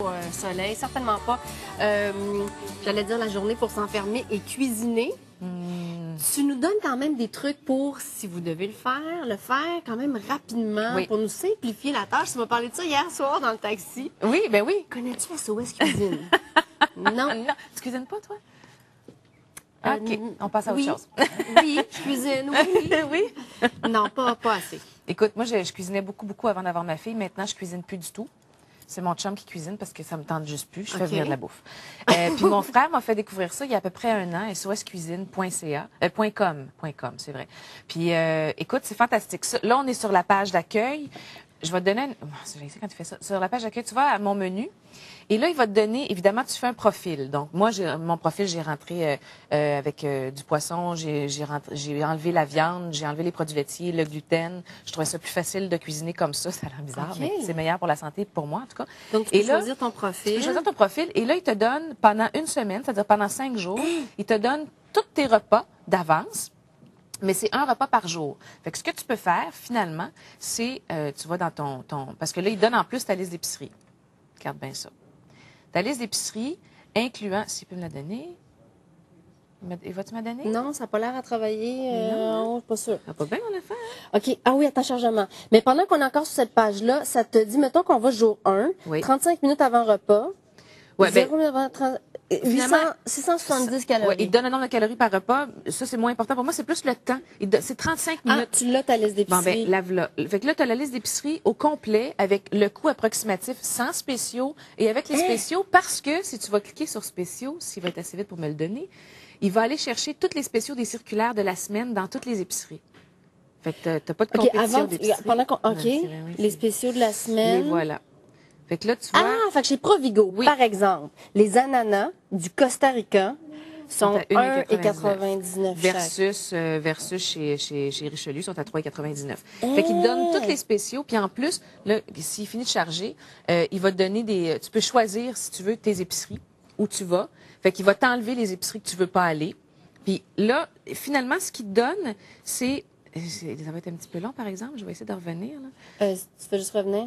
pas soleil, certainement pas. J'allais dire la journée pour s'enfermer et cuisiner. Tu nous donnes quand même des trucs pour, si vous devez le faire quand même rapidement, Oui. pour nous simplifier la tâche. Tu m'as parlé de ça hier soir dans le taxi. Oui, ben oui. Connais-tu SOS Cuisine? Non. Non, tu cuisines pas, toi? OK, on passe à autre oui. chose. Oui, je cuisine, oui. Oui. Non, pas assez. Écoute, moi, je cuisinais beaucoup avant d'avoir ma fille. Maintenant, je cuisine plus du tout. C'est mon chum qui cuisine parce que ça me tente juste plus. Je fais venir de la bouffe. Puis mon frère m'a fait découvrir ça il y a à peu près un an, soscuisine.ca, .com, c'est vrai. Puis écoute, c'est fantastique. Là, on est sur la page d'accueil. Je vais te donner j'ai essayé quand tu fais ça. Sur la page d'accueil, tu vas à mon menu. Et là, il va te donner, évidemment, tu fais un profil. Donc, moi, mon profil, j'ai rentré avec du poisson, j'ai enlevé la viande, j'ai enlevé les produits laitiers, le gluten. Je trouvais ça plus facile de cuisiner comme ça. Ça a l'air bizarre, mais c'est meilleur pour la santé, pour moi, en tout cas. Donc, tu peux choisir ton profil. Tu peux choisir ton profil. Et là, il te donne, pendant une semaine, c'est-à-dire pendant 5 jours, il te donne tous tes repas d'avance. Mais c'est un repas par jour. Fait que ce que tu peux faire, finalement, c'est, tu vas dans ton... Parce que là, il donne en plus ta liste d'épicerie. Regarde bien ça. Ta liste d'épicerie, incluant... S'il peut me la donner... Vas-tu me la donner? Non, ça n'a pas l'air à travailler. Je suis pas sûre. Ça va pas bien, mon affaire. OK. Ah oui, attends, chargement. Mais pendant qu'on est encore sur cette page-là, ça te dit, mettons qu'on va jour 1, 35 minutes avant repas, 0 minutes avant 30... 670 calories. Ouais, il te donne le nombre de calories par repas. Ça, c'est moins important pour moi. C'est plus le temps. C'est 35 minutes. Ah, tu l'as, ta liste d'épicerie. Bon, lave-la. Fait que là, tu as la liste d'épicerie au complet avec le coût approximatif sans spéciaux et avec les spéciaux parce que si tu vas cliquer sur spéciaux, s'il va être assez vite pour me le donner, il va aller chercher tous les spéciaux des circulaires de la semaine dans toutes les épiceries. Fait que t'as pas de compétition d'épicerie. Pendant qu'on... OK. Les spéciaux de la semaine. Et voilà. Fait que là, tu vois... Ah, fait que chez Provigo, par exemple, les ananas du Costa Rica sont 1,99 versus chez Richelieu, sont à 3,99. Fait qu'il te donne tous les spéciaux. Puis en plus, là, s'il finit de charger, il va te donner des... Tu peux choisir, si tu veux, tes épiceries, où tu vas. Fait qu'il va t'enlever les épiceries que tu veux pas aller. Puis là, finalement, ce qu'il te donne, c'est... Ça va être un petit peu long, par exemple. Je vais essayer de revenir. Là. Tu peux juste revenir?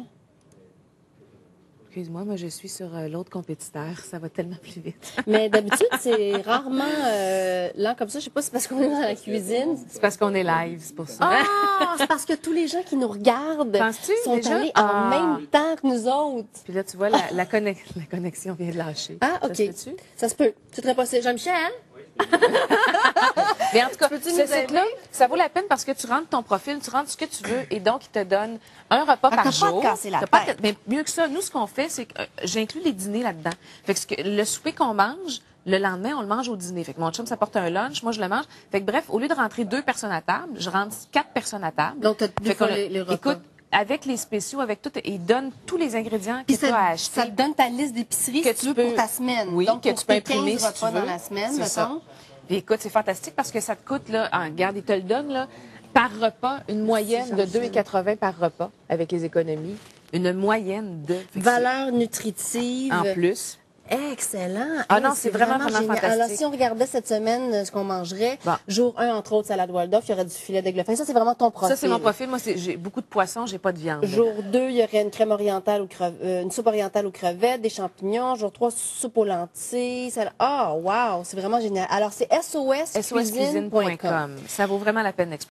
Excuse-moi, moi, je suis sur l'autre compétiteur. Ça va tellement plus vite. Mais d'habitude, c'est rarement lent comme ça. Je sais pas si c'est parce qu'on est dans la cuisine. C'est parce qu'on est live, c'est pour ça. Ah, c'est parce que tous les gens qui nous regardent sont allés en même temps que nous autres. Puis là, tu vois, la connexion vient de lâcher. Ah, OK. Ça se peut. C'est très possible. Jean-Michel? Mais en tout cas, ce site-là, ça vaut la peine parce que tu rentres ton profil, tu rentres ce que tu veux et donc, il te donne un repas par jour. Mais mieux que ça, nous, ce qu'on fait, c'est que j'inclus les dîners là-dedans. Fait que le souper qu'on mange, le lendemain, on le mange au dîner. Fait que mon chum s'apporte un lunch, moi, je le mange. Fait que bref, au lieu de rentrer 2 personnes à table, je rentre 4 personnes à table. Donc, tu as deux fois les repas. Écoute, avec les spéciaux, avec tout, il donne tous les ingrédients que tu as achetés. Ça te donne ta liste d'épicerie que tu veux pour ta semaine. Oui, donc, que tu peux imprimer 15 repas dans la semaine, mettons. Puis écoute, c'est fantastique parce que ça te coûte, là, regarde, il te le donne, là, par repas, une moyenne de 2,80 par repas avec les économies. Une moyenne de... Valeur nutritive. En plus. Excellent. Ah non, c'est vraiment fantastique. Alors, si on regardait cette semaine ce qu'on mangerait, jour 1, entre autres, salade Waldorf, il y aurait du filet d'aigle fin. Ça, c'est vraiment ton profil. Ça, c'est mon profil. Moi, j'ai beaucoup de poissons, j'ai pas de viande. Jour 2, il y aurait une crème orientale une soupe orientale aux crevettes, des champignons. Jour 3, soupe aux lentilles. Ah, wow, c'est vraiment génial. Alors, c'est soscuisine.com. Ça vaut vraiment la peine d'explorer.